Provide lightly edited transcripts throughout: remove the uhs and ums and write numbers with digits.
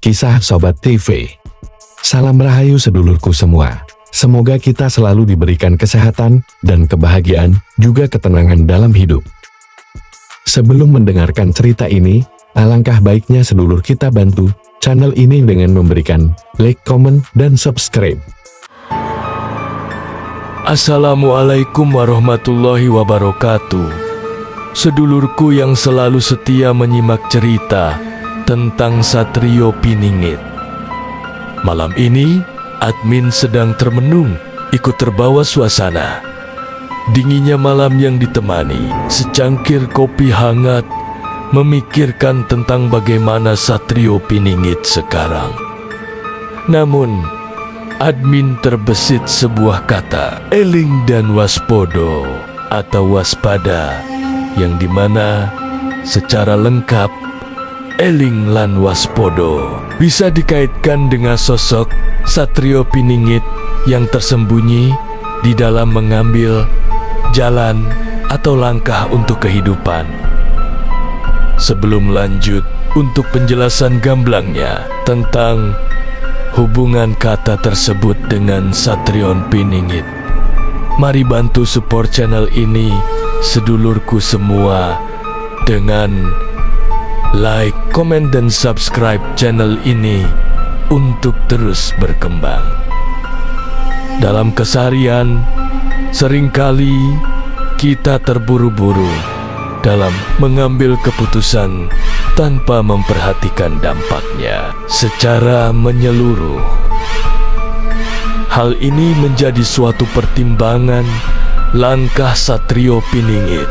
Kisah Sobat TV. Salam rahayu sedulurku semua. Semoga kita selalu diberikan kesehatan dan kebahagiaan, juga ketenangan dalam hidup. Sebelum mendengarkan cerita ini, alangkah baiknya sedulur kita bantu channel ini dengan memberikan like, komen, dan subscribe. Assalamualaikum warahmatullahi wabarakatuh. Sedulurku yang selalu setia menyimak cerita tentang Satrio Piningit. Malam ini, admin sedang termenung, ikut terbawa suasana. Dinginnya malam yang ditemani secangkir kopi hangat, memikirkan tentang bagaimana Satrio Piningit sekarang. Namun, admin terbesit sebuah kata, eling dan waspodo atau waspada, yang dimana secara lengkap eling lan waspodo bisa dikaitkan dengan sosok Satrio Piningit yang tersembunyi di dalam mengambil jalan atau langkah untuk kehidupan. Sebelum lanjut untuk penjelasan gamblangnya tentang hubungan kata tersebut dengan Satrio Piningit, mari bantu support channel ini sedulurku semua dengan like, komen, dan subscribe channel ini untuk terus berkembang. Dalam keseharian, seringkali kita terburu-buru dalam mengambil keputusan tanpa memperhatikan dampaknya secara menyeluruh. Hal ini menjadi suatu pertimbangan langkah Satrio Piningit,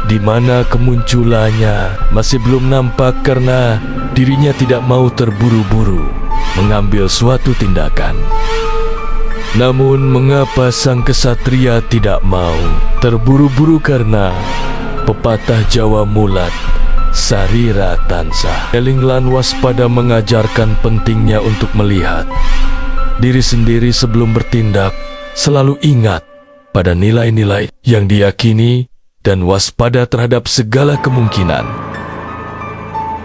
di mana kemunculannya masih belum nampak karena dirinya tidak mau terburu-buru mengambil suatu tindakan. Namun mengapa sang kesatria tidak mau terburu-buru? Karena pepatah Jawa mulat, sarira tansah, eling lan waspada, mengajarkan pentingnya untuk melihat diri sendiri sebelum bertindak. Selalu ingat pada nilai-nilai yang diyakini dan waspada terhadap segala kemungkinan.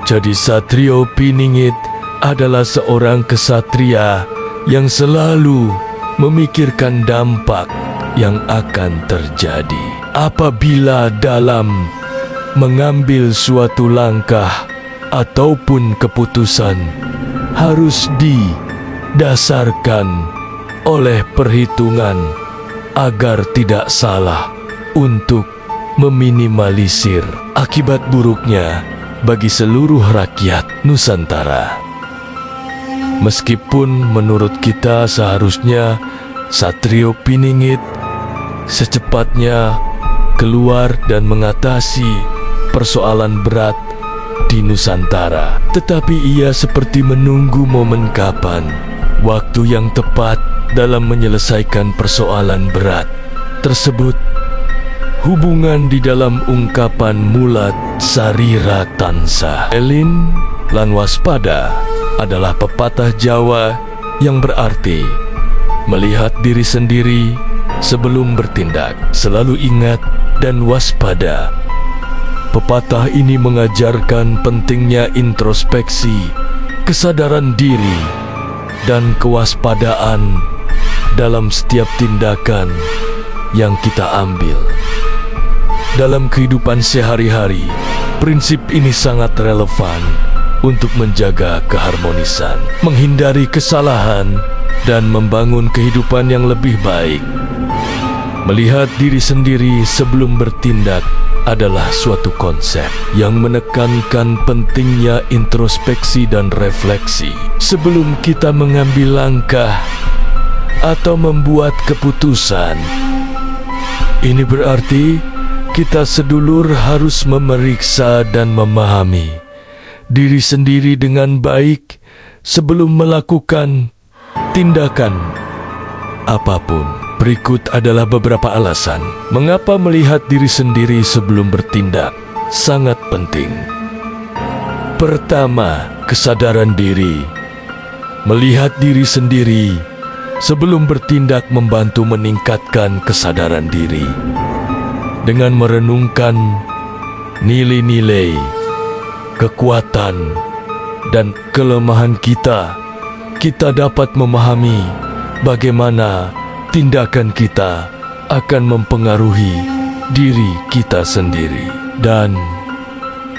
Jadi Satrio Piningit adalah seorang kesatria yang selalu memikirkan dampak yang akan terjadi apabila dalam mengambil suatu langkah ataupun keputusan harus didasarkan oleh perhitungan agar tidak salah untuk meminimalisir akibat buruknya bagi seluruh rakyat Nusantara. Meskipun menurut kita seharusnya Satrio Piningit secepatnya keluar dan mengatasi persoalan berat di Nusantara, tetapi ia seperti menunggu momen kapan waktu yang tepat dalam menyelesaikan persoalan berat tersebut. Hubungan di dalam ungkapan mulat sarira tansah, elin lan waspada, adalah pepatah Jawa yang berarti melihat diri sendiri sebelum bertindak, selalu ingat dan waspada. Pepatah ini mengajarkan pentingnya introspeksi, kesadaran diri, dan kewaspadaan dalam setiap tindakan yang kita ambil. Dalam kehidupan sehari-hari, prinsip ini sangat relevan untuk menjaga keharmonisan, menghindari kesalahan, dan membangun kehidupan yang lebih baik. Melihat diri sendiri sebelum bertindak adalah suatu konsep yang menekankan pentingnya introspeksi dan refleksi sebelum kita mengambil langkah atau membuat keputusan. Ini berarti kita sedulur harus memeriksa dan memahami diri sendiri dengan baik sebelum melakukan tindakan apapun. Berikut adalah beberapa alasan mengapa melihat diri sendiri sebelum bertindak sangat penting. Pertama, kesadaran diri. Melihat diri sendiri sebelum bertindak membantu meningkatkan kesadaran diri. Dengan merenungkan nilai-nilai, kekuatan, dan kelemahan kita, kita dapat memahami bagaimana tindakan kita akan mempengaruhi diri kita sendiri dan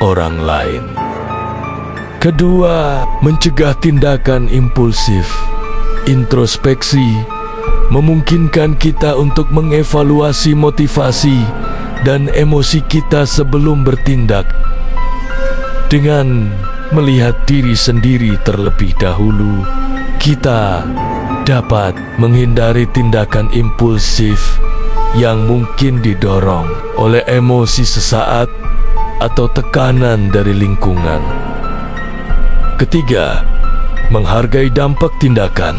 orang lain. Kedua, mencegah tindakan impulsif. Introspeksi memungkinkan kita untuk mengevaluasi motivasi dan emosi kita sebelum bertindak. Dengan melihat diri sendiri terlebih dahulu, kita dapat menghindari tindakan impulsif yang mungkin didorong oleh emosi sesaat atau tekanan dari lingkungan. Ketiga, menghargai dampak tindakan.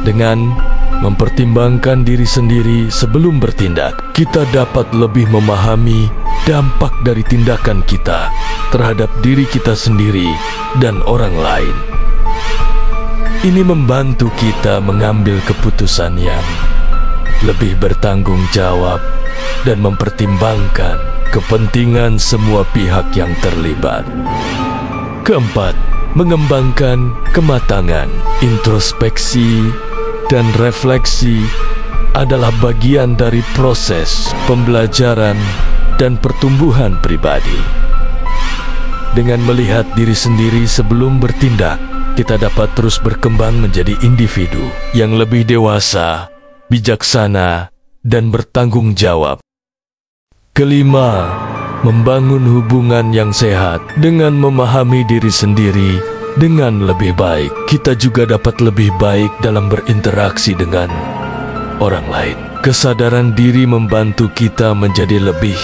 Dengan mempertimbangkan diri sendiri sebelum bertindak, kita dapat lebih memahami dampak dari tindakan kita terhadap diri kita sendiri dan orang lain. Ini membantu kita mengambil keputusan yang lebih bertanggung jawab dan mempertimbangkan kepentingan semua pihak yang terlibat. Keempat, mengembangkan kematangan. Introspeksi dan refleksi adalah bagian dari proses pembelajaran dan pertumbuhan pribadi. Dengan melihat diri sendiri sebelum bertindak, kita dapat terus berkembang menjadi individu yang lebih dewasa, bijaksana, dan bertanggung jawab. Kelima, membangun hubungan yang sehat. Dengan memahami diri sendiri dengan lebih baik, kita juga dapat lebih baik dalam berinteraksi dengan orang lain. Kesadaran diri membantu kita menjadi lebih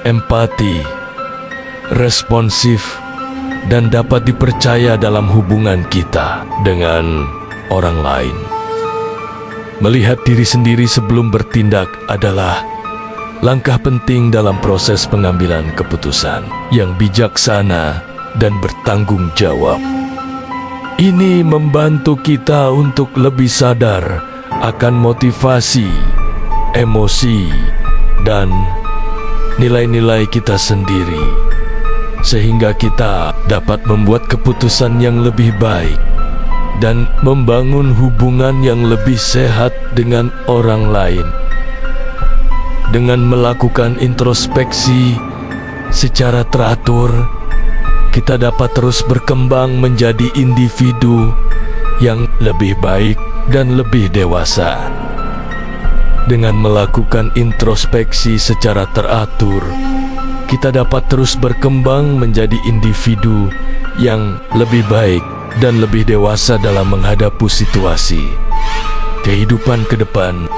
empati, responsif, dan dapat dipercaya dalam hubungan kita dengan orang lain. Melihat diri sendiri sebelum bertindak adalah langkah penting dalam proses pengambilan keputusan yang bijaksana dan bertanggung jawab. Ini membantu kita untuk lebih sadar akan motivasi, emosi, dan nilai-nilai kita sendiri, sehingga kita dapat membuat keputusan yang lebih baik dan membangun hubungan yang lebih sehat dengan orang lain. Dengan melakukan introspeksi secara teratur, kita dapat terus berkembang menjadi individu yang lebih baik dan lebih dewasa. Dengan melakukan introspeksi secara teratur, kita dapat terus berkembang menjadi individu yang lebih baik dan lebih dewasa dalam menghadapi situasi kehidupan ke depan